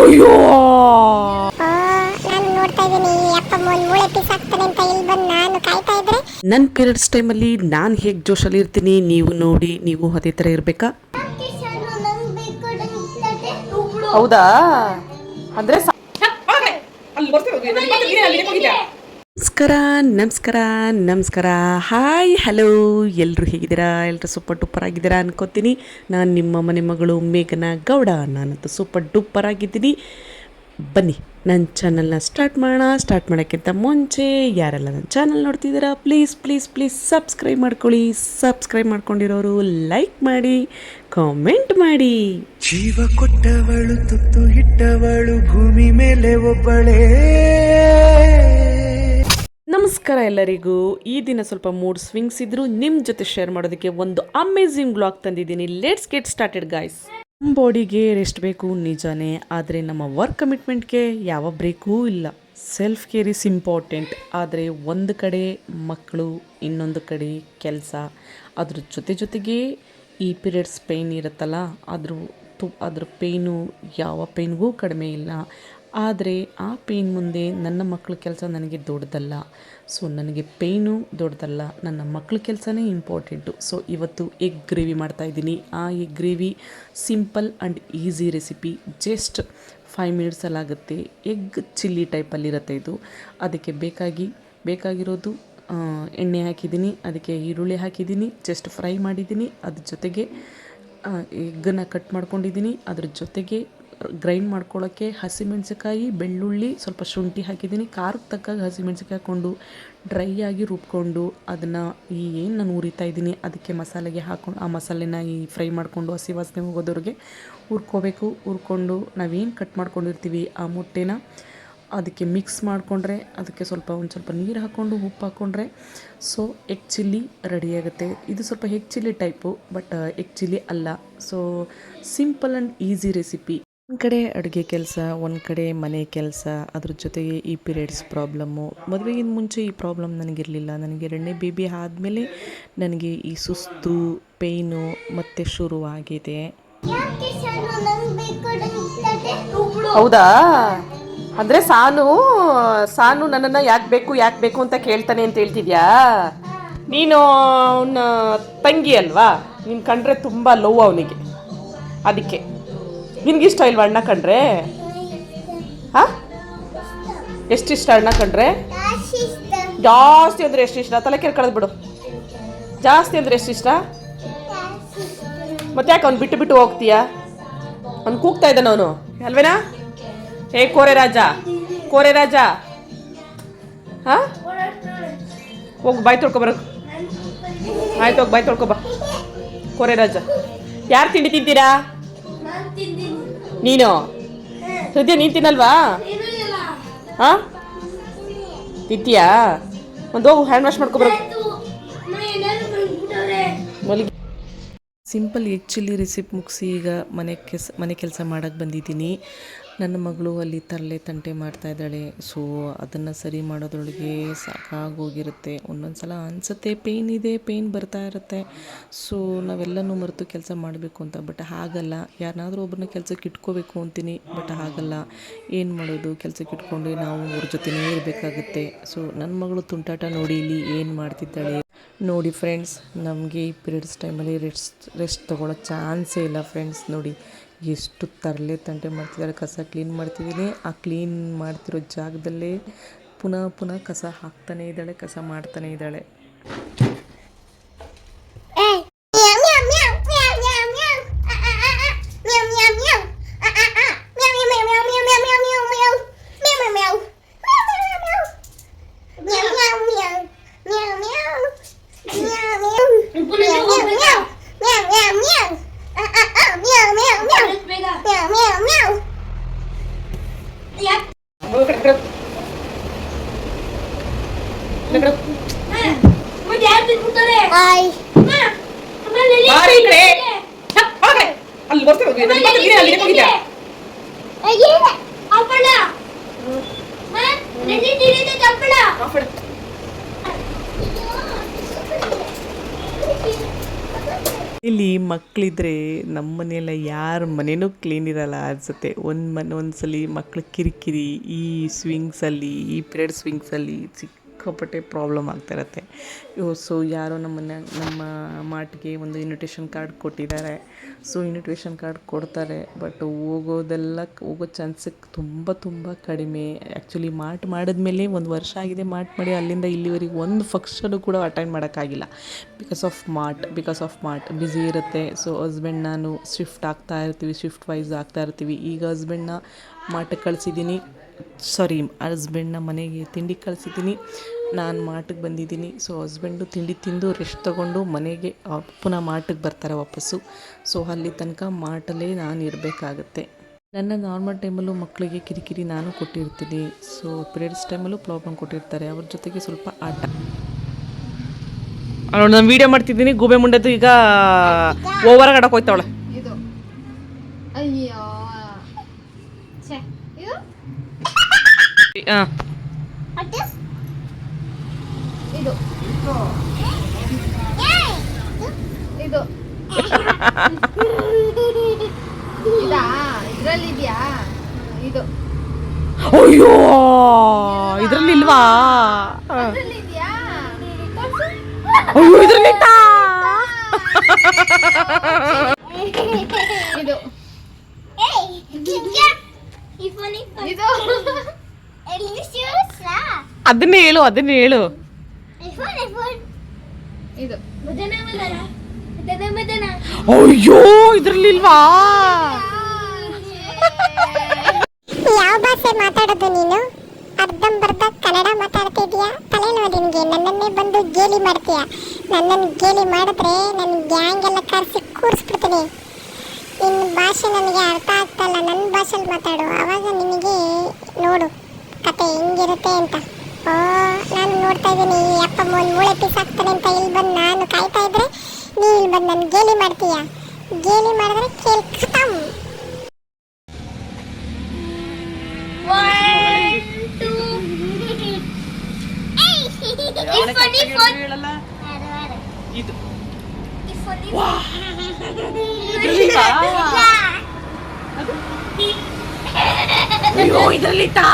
ಅಯ್ಯೋ ನಾನು ನೋಡ್ತಾ ಇದ್ದೀನಿ ಅಪ್ಪ ಒಂದು ಮೂಳೆ ಪೀಸ್ ಆಗ್ತಾನೆ ಅಂತ ಇಲ್ಲಿ ಬಂದು ನಾನು ಕಾಯ್ತಾ ಇದ್ರೆ ನನ್ನ ಪೀರಿಯಡ್ಸ್ ಟೈಮಲ್ಲಿ ನಾನು ಹೇಗೆ ಜೋಶಲ್ಲಿ ಇರ್ತೀನಿ ನೀವು ನೋಡಿ ನೀವು ಅದೇ ಥರ ಇರಬೇಕಾ? ಹೌದಾ? ಅಂದರೆ ನಮಸ್ಕಾರ ನಮಸ್ಕಾರ ನಮಸ್ಕಾರ, ಹಾಯ್ ಹಲೋ, ಎಲ್ಲರೂ ಹೇಗಿದ್ದೀರಾ? ಎಲ್ಲರೂ ಸೂಪರ್ ಡೂಪರ್ ಆಗಿದ್ದೀರಾ ಅನ್ಕೋತೀನಿ. ನಾನು ನಿಮ್ಮ ಮನೆ ಮಗಳು ಮೇಘನಾ ಗೌಡ. ನಾನಂತೂ ಸೂಪರ್ ಡೂಪರ್ ಆಗಿದ್ದೀನಿ. ಬನ್ನಿ ನನ್ನ ಚಾನಲ್ನ ಸ್ಟಾರ್ಟ್ ಮಾಡೋಣ. ಸ್ಟಾರ್ಟ್ ಮಾಡೋಕ್ಕಿಂತ ಮುಂಚೆ ಯಾರೆಲ್ಲ ನನ್ನ ಚಾನಲ್ ನೋಡ್ತಿದ್ದೀರಾ ಪ್ಲೀಸ್ ಪ್ಲೀಸ್ ಪ್ಲೀಸ್ ಸಬ್ಸ್ಕ್ರೈಬ್ ಮಾಡ್ಕೊಳ್ಳಿ. ಸಬ್ಸ್ಕ್ರೈಬ್ ಮಾಡ್ಕೊಂಡಿರೋರು ಲೈಕ್ ಮಾಡಿ, ಕಾಮೆಂಟ್ ಮಾಡಿ. ಜೀವ ಕೊಟ್ಟವಳು ತುತ್ತು ಇಟ್ಟವಳು ಭೂಮಿ ಮೇಲೆ ಒಬ್ಬಳೇ. ನಮಸ್ಕಾರ ಎಲ್ಲರಿಗೂ. ಈ ದಿನ ಸ್ವಲ್ಪ ಮೂಡ್ ಸ್ವಿಂಗ್ಸ್ ಇದ್ರು ನಿಮ್ಮ ಜೊತೆ ಶೇರ್ ಮಾಡೋದಕ್ಕೆ ಒಂದು ಅಮೇಝಿಂಗ್ ಬ್ಲಾಗ್ ತಂದಿದ್ದೀನಿ. Let's get started guys. ನಮ್ಮ ಬಾಡಿಗೆ ರೆಸ್ಟ್ ಬೇಕು ನಿಜಾನೇ, ಆದರೆ ನಮ್ಮ ವರ್ಕ್ ಕಮಿಟ್ಮೆಂಟ್ಗೆ ಯಾವ ಬ್ರೇಕೂ ಇಲ್ಲ. Self care is important. ಆದರೆ ಒಂದು ಕಡೆ ಮಕ್ಕಳು, ಇನ್ನೊಂದು ಕಡೆ ಕೆಲಸ, ಅದ್ರ ಜೊತೆಗೆ ಈ ಪೀರಿಯಡ್ಸ್ ಪೇಯ್ನ್ ಇರುತ್ತಲ್ಲ, ಅದ್ರ ಪೇಯ್ನು ಯಾವ ಪೇಯ್ನ್ಗೂ ಕಡಿಮೆ ಇಲ್ಲ. ಆದರೆ ಆ ಪೇಯ್ನ್ ಮುಂದೆ ನನ್ನ ಮಕ್ಕಳ ಕೆಲಸ ನನಗೆ ದೊಡ್ಡದಲ್ಲ. ಸೊ ನನಗೆ ಪೇಯ್ನು ದೊಡ್ಡದಲ್ಲ, ನನ್ನ ಮಕ್ಕಳ ಕೆಲಸನೇ ಇಂಪಾರ್ಟೆಂಟು. ಸೊ ಇವತ್ತು ಎಗ್ ಗ್ರೇವಿ ಮಾಡ್ತಾಯಿದ್ದೀನಿ. ಆ egg gravy simple and easy recipe, just 5 ಮಿನಿಟ್ಸಲ್ಲಾಗುತ್ತೆ. ಎಗ್ ಚಿಲ್ಲಿ ಟೈಪಲ್ಲಿರುತ್ತೆ ಇದು. ಅದಕ್ಕೆ ಬೇಕಾಗಿರೋದು ಎಣ್ಣೆ ಹಾಕಿದ್ದೀನಿ, ಅದಕ್ಕೆ ಈರುಳ್ಳಿ ಹಾಕಿದ್ದೀನಿ, ಜಸ್ಟ್ ಫ್ರೈ ಮಾಡಿದ್ದೀನಿ. ಅದ್ರ ಜೊತೆಗೆ ಎಗ್ಗನ್ನು ಕಟ್ ಮಾಡ್ಕೊಂಡಿದ್ದೀನಿ. ಅದ್ರ ಜೊತೆಗೆ ಗ್ರೈಂಡ್ ಮಾಡ್ಕೊಳ್ಳೋಕ್ಕೆ ಹಸಿಮೆಣಸಿಕಾಯಿ, ಬೆಳ್ಳುಳ್ಳಿ, ಸ್ವಲ್ಪ ಶುಂಠಿ ಹಾಕಿದ್ದೀನಿ. ಖಾರಕ್ಕೆ ತಕ್ಕಾಗ ಹಸಿಮೆಣಸಿಕಾಯಿ ಹಾಕ್ಕೊಂಡು ಡ್ರೈ ಆಗಿ ರುಬ್ಕೊಂಡು ಅದನ್ನು ಏನು ನಾನು ಉರಿತಾ ಇದ್ದೀನಿ ಅದಕ್ಕೆ ಮಸಾಲೆಗೆ ಹಾಕ್ಕೊಂಡು ಆ ಮಸಾಲೆನ ಫ್ರೈ ಮಾಡಿಕೊಂಡು ಹಸಿ ವಾಸನೆ ಹೋಗೋದವ್ರಿಗೆ ಹುರ್ಕೋಬೇಕು. ಹುರ್ಕೊಂಡು ನಾವೇನು ಕಟ್ ಮಾಡ್ಕೊಂಡಿರ್ತೀವಿ ಆ ಮೊಟ್ಟೆನ ಅದಕ್ಕೆ ಮಿಕ್ಸ್ ಮಾಡಿಕೊಂಡ್ರೆ, ಅದಕ್ಕೆ ಒಂದು ಸ್ವಲ್ಪ ನೀರು ಹಾಕ್ಕೊಂಡು ಉಪ್ಪು ಹಾಕ್ಕೊಂಡ್ರೆ ಸೊ ಎಗ್ ಚಿಲ್ಲಿ ರೆಡಿಯಾಗುತ್ತೆ. ಇದು ಸ್ವಲ್ಪ egg chilli type, but egg chilli ಅಲ್ಲ. So simple and easy recipe. ಒಂದು ಕಡೆ ಅಡುಗೆ ಕೆಲಸ, ಒಂದು ಕಡೆ ಮನೆ ಕೆಲಸ, ಅದ್ರ ಜೊತೆಗೆ ಈ ಪೀರಿಯಡ್ಸ್ ಪ್ರಾಬ್ಲಮ್ಮು. ಮದುವೆಗಿಂತ ಮುಂಚೆ ಈ ಪ್ರಾಬ್ಲಮ್ ನನಗಿರಲಿಲ್ಲ. ನನಗೆ 2ನೇ ಬೇಬಿ ಆದಮೇಲೆ ನನಗೆ ಈ ಸುಸ್ತು, ಪೇಯ್ನು ಮತ್ತೆ ಶುರುವಾಗಿದೆ. ಹೌದಾ? ಅಂದರೆ ಸಾನು ನನ್ನನ್ನು ಯಾಕೆ ಬೇಕು ಅಂತ ಕೇಳ್ತಾನೆ ಅಂತ ಹೇಳ್ತಿದ್ಯಾ? ನೀನು ಅವನ ತಂಗಿ ಅಲ್ವಾ, ನೀನು ಕಂಡ್ರೆ ತುಂಬ ಲವ್ ಅವನಿಗೆ, ಅದಕ್ಕೆ ನಿನಗಿಷ್ಟ ಇಲ್ವಾ ಅಣ್ಣ ಕಂಡ್ರೆ? ಹಾಂ, ಎಷ್ಟಿಷ್ಟ ಅಣ್ಣ ಕಂಡ್ರೆ? ಜಾಸ್ತಿ ಅಂದರೆ ಎಷ್ಟಿಷ್ಟ? ತಲೆ ಕೆರ್ಕೊಳ್ಳೋದು ಬಿಡು. ಜಾಸ್ತಿ ಅಂದರೆ ಎಷ್ಟಿಷ್ಟ? ಮತ್ತೆ ಯಾಕೆ ಅವ್ನು ಬಿಟ್ಟು ಹೋಗ್ತೀಯಾ? ಅವ್ನು ಕೂಗ್ತಾ ಇದ್ದಾನ ಅವನು ಅಲ್ವೇನಾ? ಕೋರೆ ರಾಜ ಹಾಂ, ಹೋಗಿ ಬಾಯಿ ತೊಳ್ಕೊಬರೋ. ಆಯ್ತು, ಹೋಗಿ ಬಾಯಿ ತೊಳ್ಕೊಬ. ಕೋರೆ ರಾಜ. ಯಾರು ತಿಂಡಿ ತಿಂತೀರಾ? ನೀನು ಹೃದಯ, ನೀನು ತಿನ್ನಲ್ವಾ? ಹಾಂ, ತಿಂತೀಯಾ? ಒಂದು ಹೋಗು, ಹ್ಯಾಂಡ್ ವಾಶ್ ಮಾಡ್ಕೊಬರೋ. ಸಿಂಪಲ್ ಎಗ್ ಚಿಲ್ಲಿ ರೆಸಿಪಿ ಮುಗಿಸಿ ಈಗ ಮನೆ ಕೆಲಸ ಮಾಡೋಕ್ಕೆ ಬಂದಿದ್ದೀನಿ. ನನ್ನ ಮಗಳು ಅಲ್ಲಿ ತರಲೆ ತಂಟೆ ಮಾಡ್ತಾಯಿದ್ದಾಳೆ. ಸೊ ಅದನ್ನು ಸರಿ ಮಾಡೋದ್ರೊಳಗೆ ಸಾಕಾಗೋಗಿರುತ್ತೆ. ಒಂದೊಂದು ಸಲ ಅನಿಸುತ್ತೆ ಪೇಯ್ನ್ ಬರ್ತಾ ಇರುತ್ತೆ. ಸೊ ನಾವೆಲ್ಲನೂ ಮರೆತು ಕೆಲಸ ಮಾಡಬೇಕು ಅಂತ, ಬಟ್ ಹಾಗಲ್ಲ. ಯಾರನ್ನಾದರೂ ಒಬ್ಬರನ್ನ ಕೆಲಸಕ್ಕೆ ಇಟ್ಕೋಬೇಕು ಅಂತೀನಿ, ಬಟ್ ಹಾಗಲ್ಲ. ಏನು ಮಾಡೋದು, ಕೆಲಸಕ್ಕೆ ಇಟ್ಕೊಂಡು ನಾವು ಅವ್ರ ಜೊತೆನೇ ಇರಬೇಕಾಗುತ್ತೆ. ಸೊ ನನ್ನ ಮಗಳು ತುಂಟಾಟ ನೋಡಿ ಇಲ್ಲಿ ಏನು ಮಾಡ್ತಿದ್ದಾಳೆ ನೋಡಿ ಫ್ರೆಂಡ್ಸ್. ನಮಗೆ ಈ ಪೀರಿಯಡ್ಸ್ ಟೈಮಲ್ಲಿ ರೆಸ್ಟ್ ತೊಗೊಳ್ಳೋ ಚಾನ್ಸೇ ಇಲ್ಲ ಫ್ರೆಂಡ್ಸ್. ನೋಡಿ ಎಷ್ಟು ತರಲೆ ತಂಟೆ ಮಾಡ್ತಿದ್ದಾಳೆ. ಕಸ ಕ್ಲೀನ್ ಮಾಡ್ತಿದ್ದೀನಿ, ಆ ಕ್ಲೀನ್ ಮಾಡ್ತಿರೋ ಜಾಗದಲ್ಲೇ ಪುನಃ ಕಸ ಹಾಕ್ತಾನೇ ಇದ್ದಾಳೆ, ಕಸ ಮಾಡ್ತಾನೇ ಇದ್ದಾಳೆ. ಇಲ್ಲಿ ಮಕ್ಕಳಿದ್ರೆ ನಮ್ಮ ಮನೆಯೆಲ್ಲ ಯಾರ ಮನೆಯೂ ಕ್ಲೀನ್ ಇರಲ್ಲ ಅನಿಸುತ್ತೆ. ಒಂದ್ಸಲಿ ಮಕ್ಳು ಕಿರಿಕಿರಿ, ಈ ಸ್ವಿಂಗ್ಸಲ್ಲಿ, ಈ ಪಿರಿಯಡ್ ಸ್ವಿಂಗ್ಸಲ್ಲಿ ಸಿಕ್ಕಾಪಟ್ಟೆ ಪ್ರಾಬ್ಲಮ್ ಆಗ್ತಾ ಇರತ್ತೆ. ಸೊ ಯಾರೋ ನಮ್ಮ ಮಾಟಿಗೆ ಒಂದು ಇನ್ವಿಟೇಷನ್ ಕಾರ್ಡ್ ಕೊಟ್ಟಿದ್ದಾರೆ. ಸೊ ಇನ್ವಿಟೇಷನ್ ಕಾರ್ಡ್ ಕೊಡ್ತಾರೆ, ಬಟ್ ಹೋಗೋ ಚಾನ್ಸಸ್ ತುಂಬ ಕಡಿಮೆ. ಆ್ಯಕ್ಚುಲಿ ಮಾಡಿದ್ಮೇಲೆ 1 ವರ್ಷ ಆಗಿದೆ ಮಾಡಿ ಅಲ್ಲಿಂದ ಇಲ್ಲಿವರೆಗೆ ಒಂದು ಫಂಕ್ಷನು ಕೂಡ ಅಟೆಂಡ್ ಮಾಡೋಕ್ಕಾಗಿಲ್ಲ. ಬಿಕಾಸ್ ಆಫ್ ಮಾರ್ಟ್ ಬ್ಯುಸಿ ಇರುತ್ತೆ. ಸೊ ಹಸ್ಬೆಂಡ್ ನಾನು ಶಿಫ್ಟ್ ವೈಸ್ ಆಗ್ತಾ ಇರ್ತೀವಿ. ಈಗ ಹಸ್ಬೆಂಡ್ನ ಮಾಟಕ್ಕೆ ಕಳಿಸಿದ್ದೀನಿ, ಹಸ್ಬೆಂಡ್ನ ಮನೆಗೆ ತಿಂಡಿ ಕಳಿಸಿದ್ದೀನಿ, ನಾನು ಮಾಟಕ್ಕೆ ಬಂದಿದ್ದೀನಿ. ಸೊ ಹಸ್ಬೆಂಡು ತಿಂಡಿ ತಿಂದು ರೆಸ್ಟ್ ತೊಗೊಂಡು ಮನೆಗೆ ಪುನಃ ಮಾಟಕ್ಕೆ ಬರ್ತಾರೆ ವಾಪಸ್ಸು. ಸೊ ಅಲ್ಲಿ ತನಕ ಮಾಟಲ್ಲೇ ನಾನು ಇರಬೇಕಾಗತ್ತೆ. ನನ್ನ ನಾರ್ಮಲ್ ಟೈಮಲ್ಲೂ ಮಕ್ಕಳಿಗೆ ಕಿರಿಕಿರಿ ನಾನು ಕೊಟ್ಟಿರ್ತೀನಿ. ಸೊ ಪೀರಿಯಡ್ಸ್ ಟೈಮಲ್ಲೂ ಪ್ರಾಬ್ಲಮ್ ಕೊಟ್ಟಿರ್ತಾರೆ. ಅವ್ರ ಜೊತೆಗೆ ಸ್ವಲ್ಪ ಆಟ. ನಾನು ವೀಡಿಯೋ ಮಾಡ್ತಿದ್ದೀನಿ. ಗೂಬೆ ಮುಂಡೆದು ಈಗ ಓವರ್ ಆಡಕ್ಕೆ ಹೋಯ್ತಾವಳೆ. ಇದು ಅಯ್ಯೋ ಛೆ ಇದು ಹಾಂ ಇದು ಇದು ಇದಾ ಇದ್ರಲ್ಲಿದ್ಯಾ ಇದು ಅಯ್ಯೋ ಇದ್ರಲ್ಲಿಲ್ವಾ? ಇದ್ರಲ್ಲಿದ್ಯಾ ಅಯ್ಯೋ ಇದ್ರಲ್ಲಿತ್ತಾ? ಇದು ಇದು ಅದನ್ನೇ ಹೇಳು. ಇದು ಅಯ್ಯೋ ಇದ್ರಲ್ಲಿಲ್ವಾ? ಯಾವ ಭಾಷೆ ಮಾತಾಡೋದು ನೀನು? ಅರ್ಧಂಬರ್ಧ ಕನ್ನಡ ಮಾತಾಡ್ತಿದ್ಯಾ? ತಲೆನೋ ನಿನ್ಗೆ? ನನ್ನನ್ನೇ ಬಂದು ಗೇಲಿ ಮಾಡ್ತೀಯ. ನನ್ನನ್ನು ಗೇಲಿ ಮಾಡಿದ್ರೆ ನನ್ನ ಗ್ಯಾಂಗ್ ಎಲ್ಲ ಕರೆಸಿ ಕೂರಿಸ್ಬಿಡ್ತೀನಿ. ನಿನ್ನ ಭಾಷೆ ನನಗೆ ಅರ್ಥ ಆಗ್ತಲ್ಲ, ನನ್ನ ಭಾಷೆಯಲ್ಲಿ ಮಾತಾಡು. ಆವಾಗ ನಿನಗೆ ನೋಡು ಕತೆ ಹೆಂಗಿರುತ್ತೆ ಅಂತ. ನಾನು ನೋಡ್ತಾ ಇದ್ದೀನಿ, ಅಪ್ಪ ಮೂಳೆ ಪೀಸ್ ಹಾಕ್ತಾನೆ ಅಂತ ಇಲ್ಲಿ ಬಂದು ನಾನು ಕಾಯ್ತಾ ಇದ್ರೆ ನೀ ಇಲ್ಲಿ ಬಂದು ನನ್ನ ಗೇಲಿ ಮಾಡ್ತೀಯ. ಗೇಲಿ ಮಾಡಿದ್ರೆ ಕೇಳಿ ಖತಮ್. ಇದ್ರಲ್ಲಿತ್ತಾ?